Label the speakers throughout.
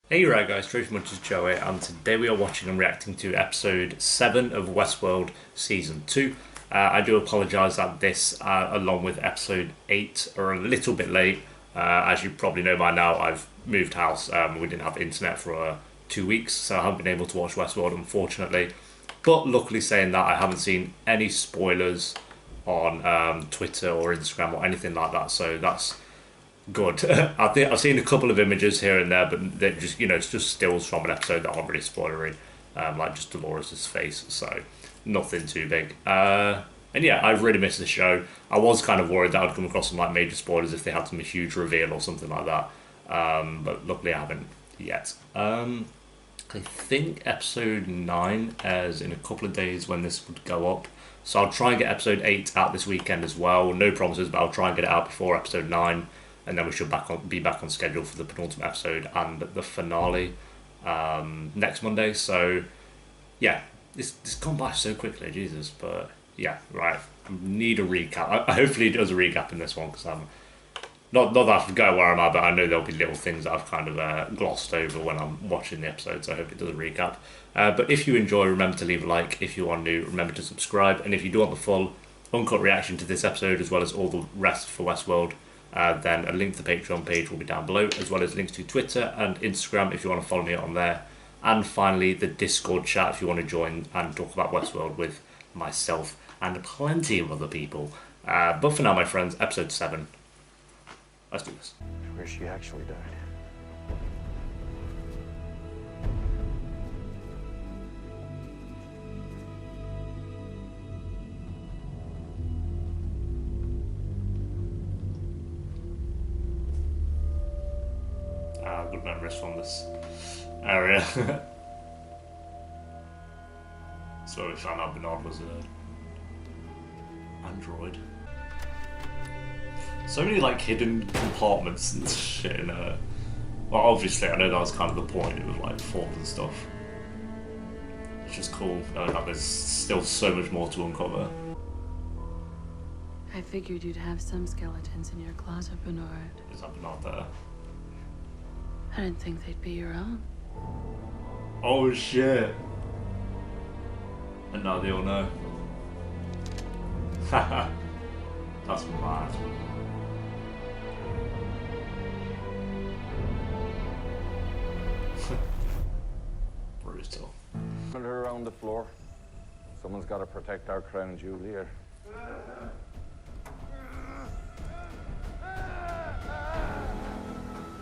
Speaker 1: Hey, you right guys, Trace Much is Joey, and today we are watching and reacting to episode 7 of Westworld Season 2. I do apologise that this, along with episode 8, are a little bit late. As you probably know by now, I've moved house. We didn't have internet for 2 weeks, so I haven't been able to watch Westworld, unfortunately. But luckily, saying that, I haven't seen any spoilers on Twitter or Instagram or anything like that, so that's good. I think I've seen a couple of images here and there, but they're just it's just stills from an episode that aren't really spoilery, like just Dolores' face, so nothing too big. And yeah, I've really missed the show. I was kind of worried that I'd come across some like major spoilers if they had some huge reveal or something like that, but luckily I haven't yet. I think episode 9 airs in a couple of days when this would go up. So I'll try and get episode 8 out this weekend as well. No promises, but I'll try and get it out before episode 9, and then we should be back on schedule for the penultimate episode and the finale next Monday. So yeah, it's gone by so quickly, Jesus. But yeah, right. I need a recap. Hopefully, it does a recap in this one because I'm not that I forget where I'm at, but I know there'll be little things that I've kind of glossed over when I'm watching the episode. So I hope it does a recap. But if you enjoy, remember to leave a like. If you are new, remember to subscribe. And if you do want the full uncut reaction to this episode as well as all the rest for Westworld, then a link to the Patreon page will be down below, as well as links to Twitter and Instagram if you want to follow me on there. And finally, the Discord chat if you want to join and talk about Westworld with myself and plenty of other people. But for now, my friends, episode 7. Let's do this.
Speaker 2: Where she actually died.
Speaker 1: Good memories from this area. So we found out Bernard was an android. So many like hidden compartments and shit in Well, obviously I know that was kind of the point. It was like forms and stuff. It's just cool knowing that there's still so much more to uncover.
Speaker 3: I figured you'd have some skeletons in your closet, Bernard.
Speaker 1: Is that Bernard there?
Speaker 3: I didn't think they'd be your own.
Speaker 1: Oh shit. And now they all know. Haha. That's mad. Brutal.
Speaker 2: Put her around the floor. Someone's got to protect our crown jewel here.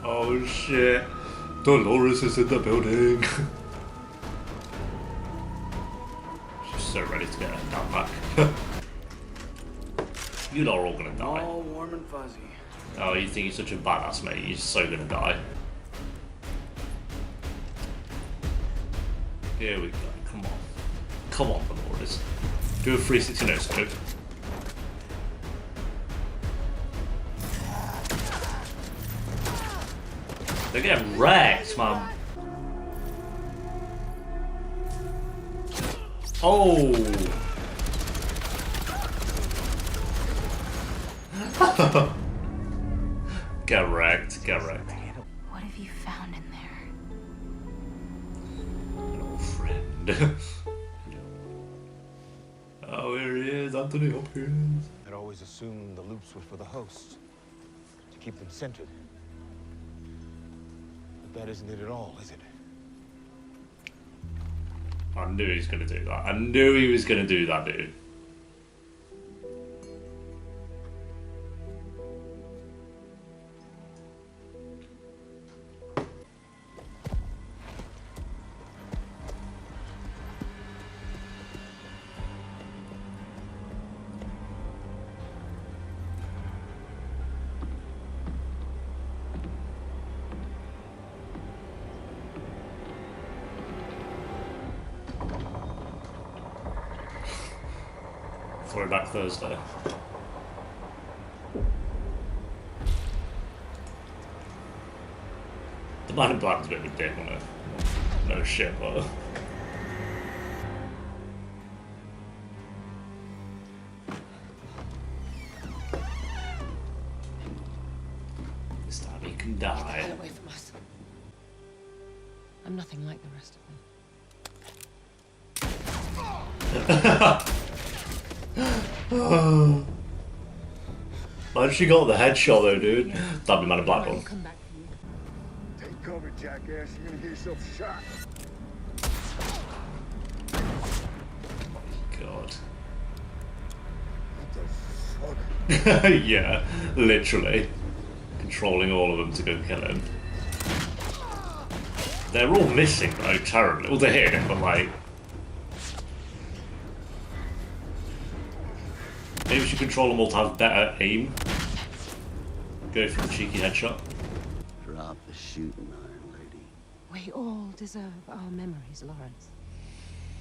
Speaker 1: Oh shit. Dolores is in the building. She's so ready to get her dad back. You lot are all gonna die.
Speaker 4: All warm and fuzzy.
Speaker 1: Oh, you think you're such a badass, mate? You're so gonna die. Here we go. Come on. Come on, Dolores. Do a 360 no scope. They're getting wrecked, man. Oh! Get wrecked, get wrecked.
Speaker 3: What have you found in there?
Speaker 1: An old friend. Oh, here he is, Anthony Hopkins.
Speaker 2: I'd always assumed the loops were for the hosts, to keep them centered. But that isn't it at all, is it?
Speaker 1: I knew he was gonna do that. I knew he was gonna do that, dude. Throwback Thursday. The man in black was a bit of a dick, wasn't it? No shit, but... This time he can die.
Speaker 5: Get away from us.
Speaker 3: I'm nothing like the rest of them.
Speaker 1: Why did she got the headshot though, dude? That'd be Man in Black one.
Speaker 3: Come back for you.
Speaker 4: Take cover, jackass. You're gonna get yourself shot.
Speaker 1: God.
Speaker 4: What the fuck?
Speaker 1: Yeah, literally. Controlling all of them to go kill him. They're all missing though, terribly. Well, they're hitting him, but like... Maybe we should control them all to have better aim. Go for the cheeky headshot.
Speaker 5: Drop the shooting iron, lady.
Speaker 3: We all deserve our memories, Lawrence.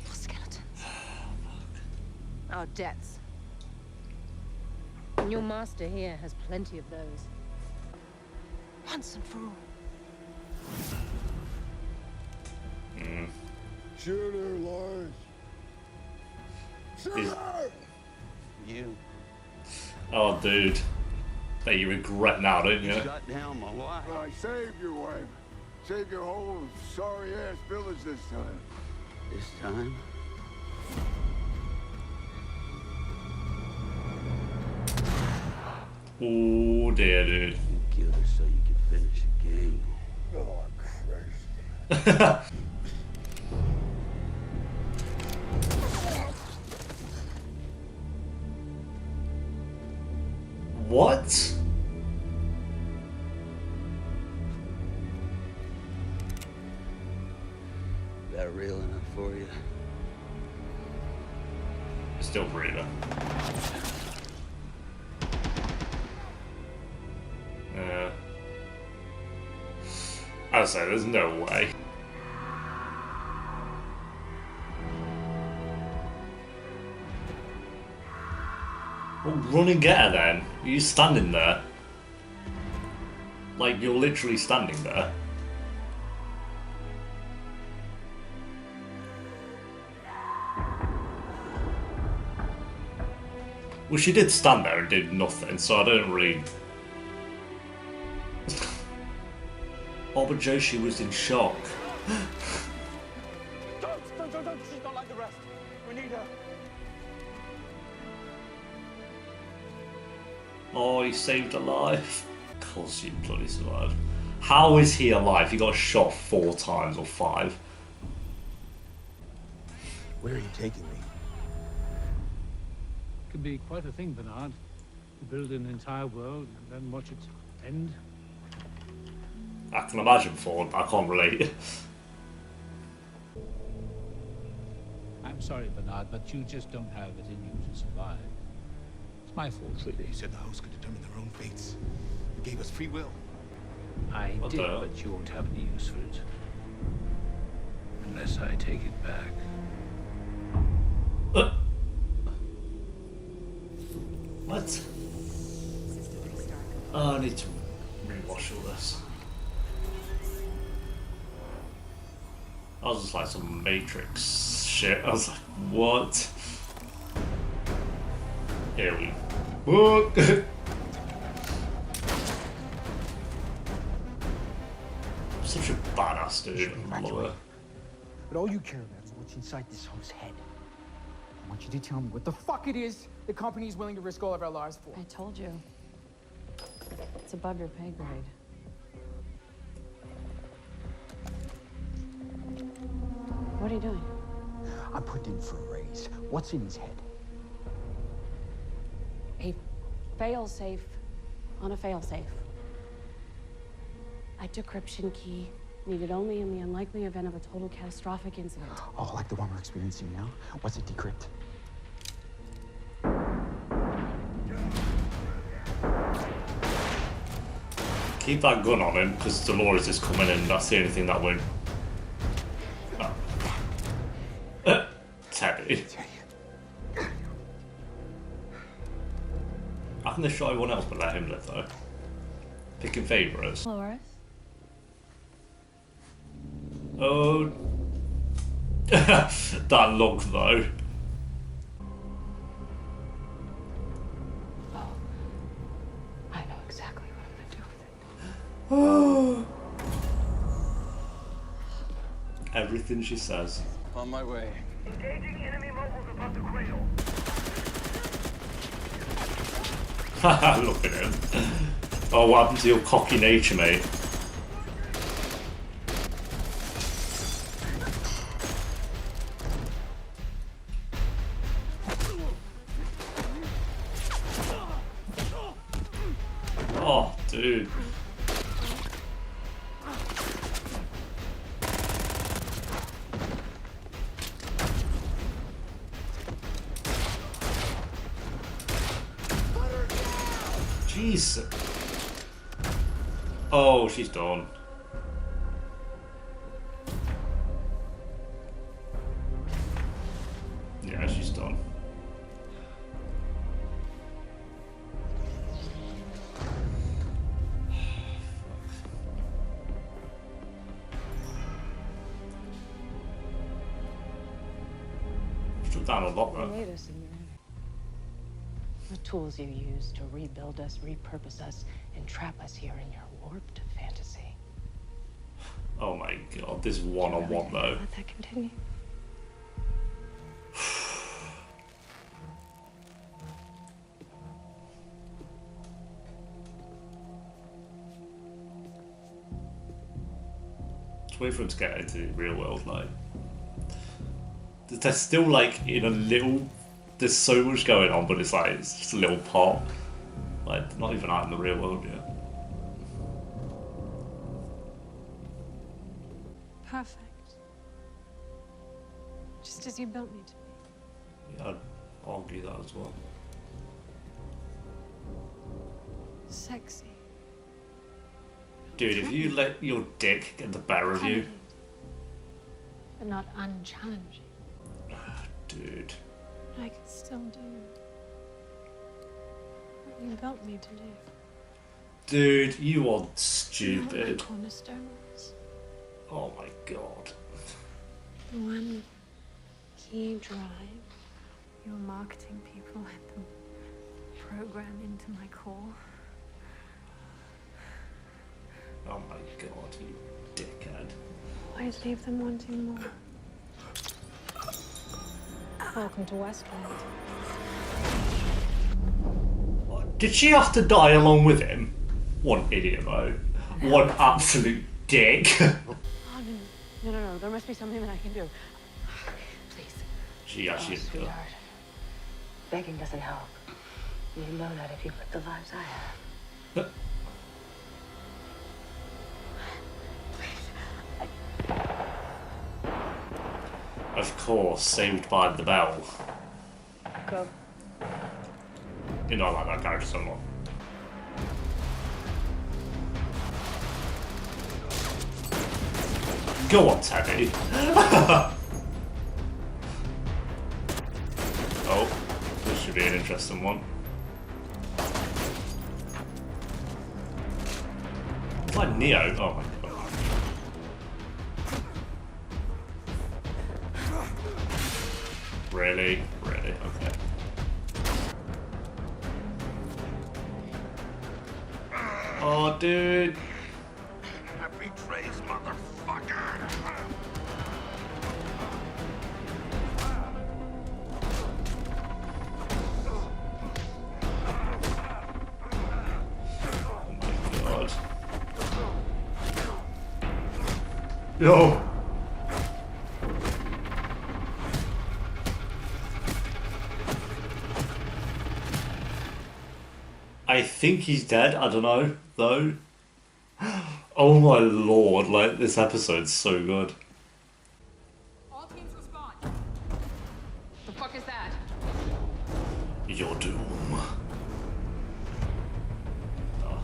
Speaker 3: Your skeletons. Our debts. And your master here has plenty of those. Once and for all.
Speaker 4: Shoot her, Lawrence. Shoot
Speaker 1: Is-
Speaker 4: her!
Speaker 5: You
Speaker 1: Oh, dude. Bet you regret now, don't you?
Speaker 5: shut down my wife.
Speaker 4: I saved your wife. Saved your whole sorry-ass village this time.
Speaker 5: This time,
Speaker 1: Oh dear, dude.
Speaker 5: you killed her so you could finish a game.
Speaker 4: Oh, Christ.
Speaker 1: What?
Speaker 5: That real enough for you?
Speaker 1: Still breathing. I say, there's no way. Well, run and get her then. Are you standing there? Like, you're literally standing there. Well, she did stand there and did nothing, so I don't really... Oh, but Joshi was in shock.
Speaker 6: Don't! She's not like the rest. We need her.
Speaker 1: Oh, he saved her life. Of course he bloody survived. How is he alive? He got shot 4 times or 5.
Speaker 4: Where are you taking me?
Speaker 7: It can be quite a thing, Bernard. To build an entire world and then watch it end.
Speaker 1: I can imagine Ford, I can't relate.
Speaker 7: I'm sorry, Bernard, but you just don't have it in you to survive. It's my fault, really.
Speaker 8: You said the host could determine their own fates. You gave us free will.
Speaker 7: I
Speaker 1: What
Speaker 7: did,
Speaker 1: the hell?
Speaker 7: but you won't have any use for it. Unless I take it back.
Speaker 1: What? Oh, I need to rewatch all this. I was just like some Matrix shit. I was like, what? Here we go. Such a badass dude. I love her.
Speaker 6: But all you care about is what's inside this host's head. I want you to tell me what the fuck it is the company is willing to risk all of our lives for.
Speaker 3: I told you. It's above your pay grade. What are you doing?
Speaker 6: I'm putting in for a raise. What's in his head?
Speaker 3: A fail-safe on a fail-safe. A decryption key needed only in the unlikely event of a total catastrophic incident.
Speaker 6: Oh, like the one we're experiencing now? What's it decrypt?
Speaker 1: Keep that gun on him, because Dolores is coming in. That's the only thing that won't. Oh. Teddy. I think they shot everyone else, but let him live though. Picking favourites.
Speaker 3: Dolores?
Speaker 1: Oh. That look though.
Speaker 3: I know exactly what I'm gonna do with it.
Speaker 1: Everything she says.
Speaker 2: On my way.
Speaker 9: Engaging enemy mobiles above the cradle.
Speaker 1: Look at him. Oh, what happened to your cocky nature, mate? Oh, dude. Jeez. Oh, she's done. Yeah, she's done. Shut down a lot, though.
Speaker 3: Made us in your image. The tools you use to rebuild us, repurpose us, and trap us here in your warped fantasy.
Speaker 1: Oh my god, this one-on-one though.
Speaker 3: Let that continue.
Speaker 1: Just wait for him to get into the real world, like. They're still like in a little. There's so much going on, but it's like it's just a little part. Like not even out in the real world yet.
Speaker 3: Perfect. Just as you built me to be.
Speaker 1: Yeah, I'd argue that as well.
Speaker 3: Sexy.
Speaker 1: Dude, if you let your dick get the better of you.
Speaker 3: But not unchallenging.
Speaker 1: Dude.
Speaker 3: I can still do what you built me to do.
Speaker 1: Dude, you are
Speaker 3: You know what
Speaker 1: stupid.
Speaker 3: my cornerstone was?
Speaker 1: Oh my god.
Speaker 3: The one key drive. Your marketing people let them program into my core.
Speaker 1: Oh my god, you dickhead.
Speaker 3: Always leave them wanting more. Welcome to Westworld.
Speaker 1: Did she have to die along with him? One idiot, though. One absolute dick.
Speaker 3: Oh, no. There must be something that I can do. Please.
Speaker 1: She actually is good.
Speaker 3: Sweetheart. Begging doesn't help. You know that if you've lived the lives I have.
Speaker 1: Of course, Saved by the Bell.
Speaker 3: Go.
Speaker 1: You know, I like that character so much. Go on, Teddy. Oh, this should be an interesting one. It's like Neo. Oh my god. Really? Really? Okay. Oh, dude.
Speaker 8: Happy trace, motherfucker.
Speaker 1: Oh my god. Yo. I think he's dead. I don't know, though. Oh my lord, like, this episode's so good.
Speaker 10: All teams respond. The fuck is that?
Speaker 1: Your doom. Oh.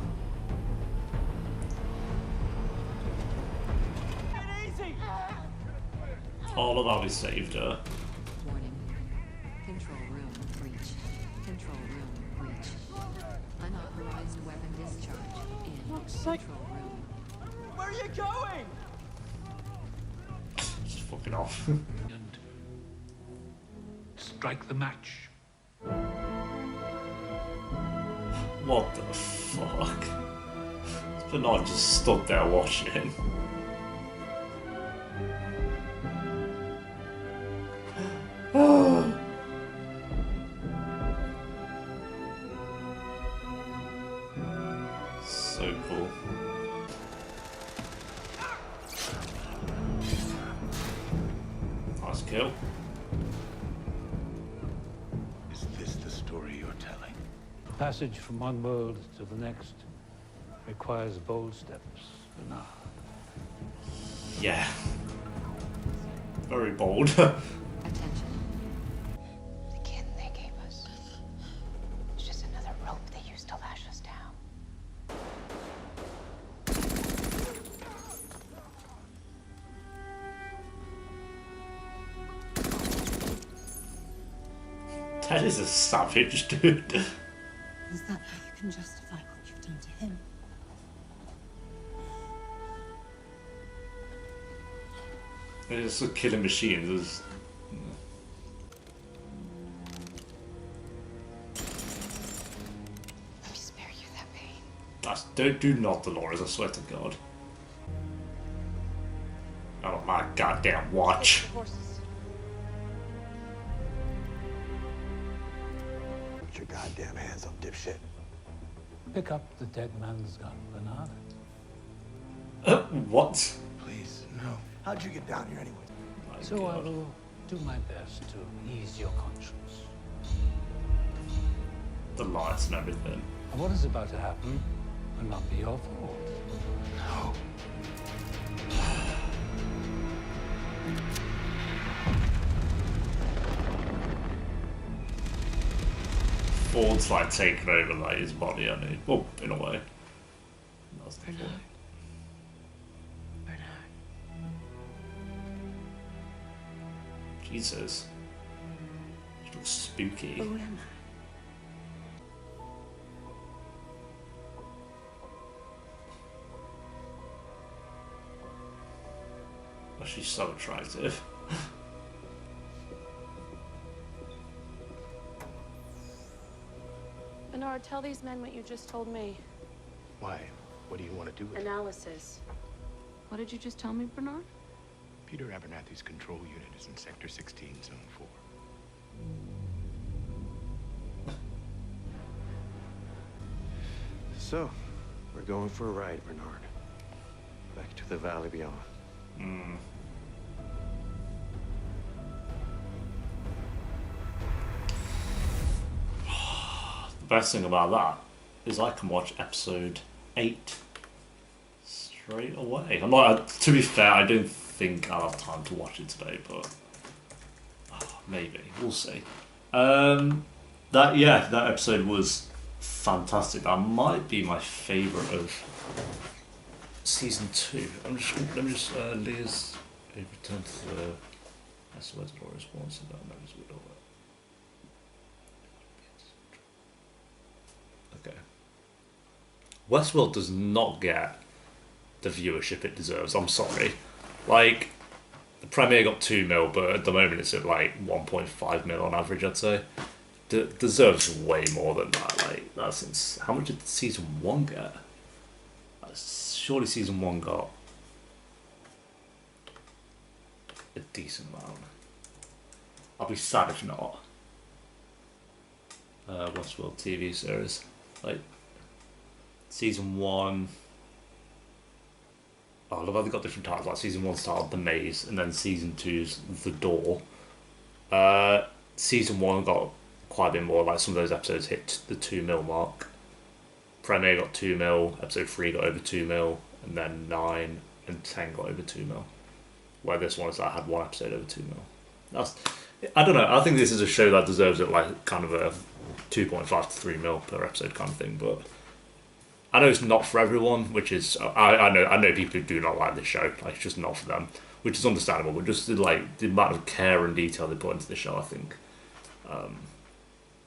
Speaker 1: All of how he saved her.
Speaker 11: Warning. Control room breach. Control room breach. Unauthorized weapon discharge in control room.
Speaker 10: Where are you going?
Speaker 1: Just fucking off.
Speaker 7: And strike the match.
Speaker 1: What the fuck? Bernard just stood there watching. kill.
Speaker 8: Is this the story you're telling?
Speaker 7: Passage from one world to the next requires bold steps, Bernard.
Speaker 1: Yeah. Very bold.
Speaker 11: Attention.
Speaker 12: The kid they gave us. It's just another rope they used to lash us down.
Speaker 1: That is a savage, dude.
Speaker 12: Is that how you can justify what you've done to him?
Speaker 1: It's a killing machine. There's...
Speaker 12: Let me spare you that pain.
Speaker 1: That's, do not, Dolores, I swear to God. Oh my goddamn watch.
Speaker 12: Horses.
Speaker 8: Put your goddamn hands up, dipshit.
Speaker 7: Pick up the dead man's gun, Bernard.
Speaker 1: What?
Speaker 8: Please, no. How'd you get down here anyway?
Speaker 1: My
Speaker 7: So I
Speaker 1: God.
Speaker 7: will do my best to ease your conscience.
Speaker 1: The lights and everything.
Speaker 7: And what is about to happen will not be your fault.
Speaker 8: No.
Speaker 1: Ford's like taking over like his body, I mean. Well, in a way. That's the point.
Speaker 12: Bernard.
Speaker 1: Jesus. She looks spooky.
Speaker 12: Who am
Speaker 1: Oh, she's so attractive.
Speaker 3: Bernard, tell these men what you just told me.
Speaker 8: Why? What do you want to do with it?
Speaker 3: Analysis. What did you just tell me, Bernard?
Speaker 8: Peter Abernathy's control unit is in Sector 16, Zone 4. So, we're going for a ride, Bernard. Back to the Valley Beyond.
Speaker 1: Hmm. The best thing about that is I can watch episode 8 straight away. I'm not, to be fair, I don't think I'll have time to watch it today, but maybe we'll see. That episode was fantastic. That might be my favourite of season 2. Let me just Leah's return to the that's where Dolores wants it. Okay. Westworld does not get the viewership it deserves. I'm sorry. Like, the premiere got 2 mil, but at the moment it's at like 1.5 mil on average, I'd say. Deserves way more than that. Like, that's how much did season 1 get? Surely season 1 got a decent amount. I'll be sad if not. Westworld TV series. Like, season 1. Oh, look how they got different titles. Like, season 1 started The Maze, and then season 2's The Door. Season 1 got quite a bit more. Like, some of those episodes hit the 2 mil mark. Premiere got 2 mil, episode 3 got over 2 mil, and then 9 and 10 got over 2 mil. Where this one is, I had 1 episode over 2 mil. I don't know, I think this is a show that deserves it, like, kind of a 2.5 to 3 mil per episode kind of thing, but I know it's not for everyone, which is, I know people who do not like this show, like, it's just not for them, which is understandable, but just, like, the amount of care and detail they put into the show, I think,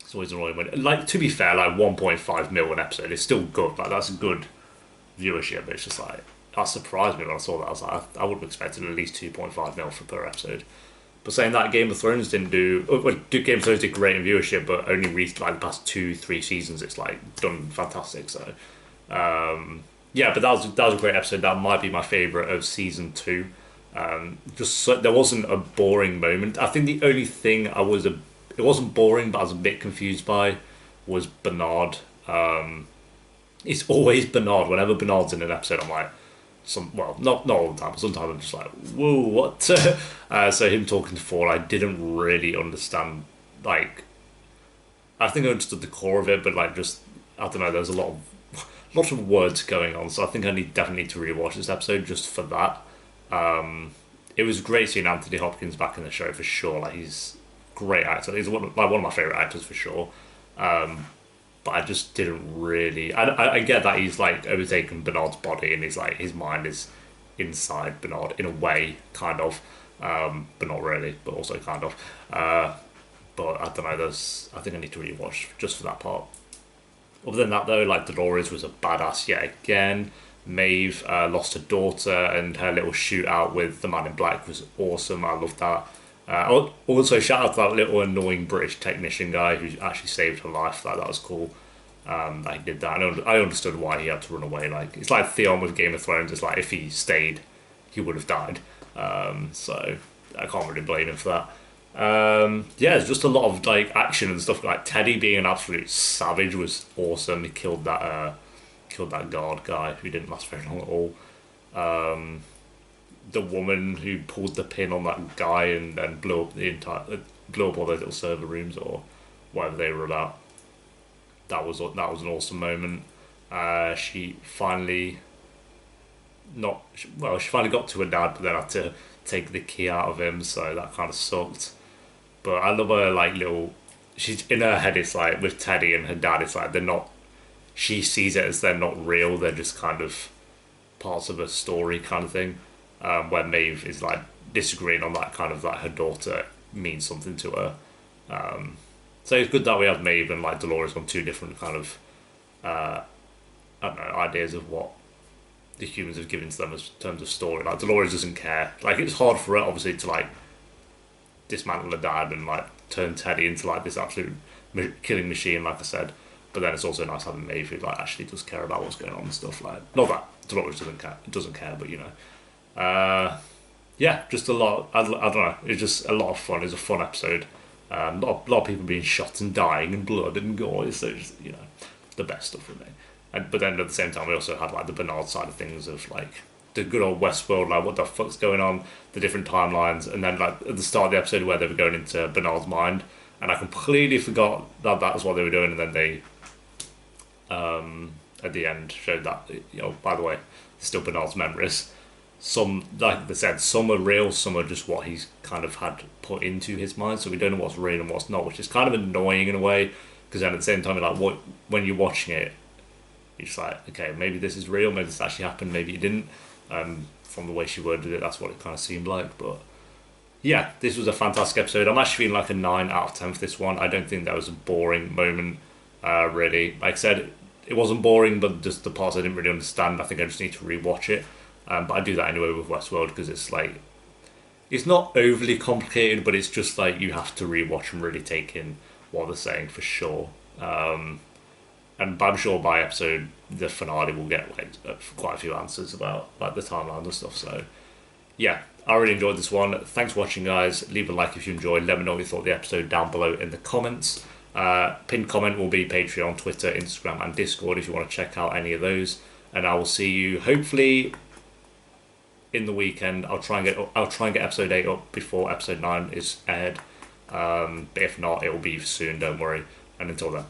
Speaker 1: it's always annoying when, like, to be fair, like, 1.5 mil an episode is still good, like, that's good viewership, but it's just like, that surprised me when I saw that. I was like, I would have expected at least 2.5 mil per episode. But saying that, Game of Thrones didn't do... Well, Game of Thrones did great in viewership, but only reached like the past 2-3 seasons, it's like done fantastic. So, yeah, but that was a great episode. That might be my favourite of season 2. Just so, there wasn't a boring moment. I think the only thing it wasn't boring, but I was a bit confused by was Bernard. It's always Bernard. Whenever Bernard's in an episode, I'm like, not all the time, but sometimes I'm just like, whoa, what? So him talking to Ford, I didn't really understand. Like, I think I understood the core of it, but like, just I don't know. There's a lot of words going on, so I think I definitely need to rewatch this episode just for that. It was great seeing Anthony Hopkins back in the show for sure. Like, he's a great actor. He's one of my favorite actors for sure. But I just didn't really. I get that he's like overtaken Bernard's body, and he's like his mind is inside Bernard in a way, kind of, but not really, but also kind of. But I don't know. I think I need to rewatch just for that part. Other than that, though, like Dolores was a badass yet again. Maeve lost her daughter, and her little shootout with the Man in Black was awesome. I loved that. Also, shout out to that little annoying British technician guy who actually saved her life. That was cool. That he did that. I understood why he had to run away. Like, it's like Theon with Game of Thrones. It's like if he stayed, he would have died. So I can't really blame him for that. Yeah, it's just a lot of like action and stuff. Like Teddy being an absolute savage was awesome. He killed that guard guy who didn't last very long at all. The woman who pulled the pin on that guy and blew up all those little server rooms or whatever they were about. That was an awesome moment. She finally got to her dad, but then had to take the key out of him, so that kind of sucked. But I love her like little. She's in her head. It's like with Teddy and her dad. It's like they're not. She sees it as they're not real. They're just kind of parts of a story, kind of thing. Where Maeve is like disagreeing on that, kind of like her daughter means something to her. So it's good that we have Maeve and like Dolores on two different kind of I don't know, ideas of what the humans have given to them as terms of story. Like Dolores doesn't care. Like it's hard for her obviously to like dismantle her dad and like turn Teddy into like this absolute killing machine, like I said. But then it's also nice having Maeve who like actually does care about what's going on and stuff. Like not that Dolores doesn't care, but you know. Yeah, just a lot. I don't know. It's just a lot of fun. It's a fun episode. A lot of people being shot and dying and blood and gore. So just, you know, the best stuff for me. But then at the same time, we also had like the Bernard side of things of like the good old Westworld, like what the fuck's going on, the different timelines, and then like at the start of the episode where they were going into Bernard's mind, and I completely forgot that was what they were doing, and then they at the end showed that, you know, by the way, it's still Bernard's memories. Some, like they said, some are real, some are just what he's kind of had put into his mind, so we don't know what's real and what's not, which is kind of annoying in a way, because then at the same time, like when you're watching it, you're just like, okay, maybe this is real, maybe this actually happened, maybe it didn't. From the way she worded it, that's what it kind of seemed like. But yeah, this was a fantastic episode. I'm actually feeling like a 9 out of 10 for this one. I don't think that was a boring moment, really. Like I said, it wasn't boring, but just the parts I didn't really understand, I think I just need to rewatch it. But I do that anyway with Westworld, because it's like, it's not overly complicated, but it's just like you have to rewatch and really take in what they're saying for sure. And I'm sure by episode, the finale will get like quite a few answers about like the timeline and stuff. So yeah, I really enjoyed this one. Thanks for watching, guys. Leave a like if you enjoyed. Let me know what you thought of the episode down below in the comments. Pinned comment will be Patreon, Twitter, Instagram and Discord if you want to check out any of those. And I will see you hopefully in the weekend. I'll try and get episode 8 up before episode 9 is aired. But if not, it will be soon, don't worry. And until then,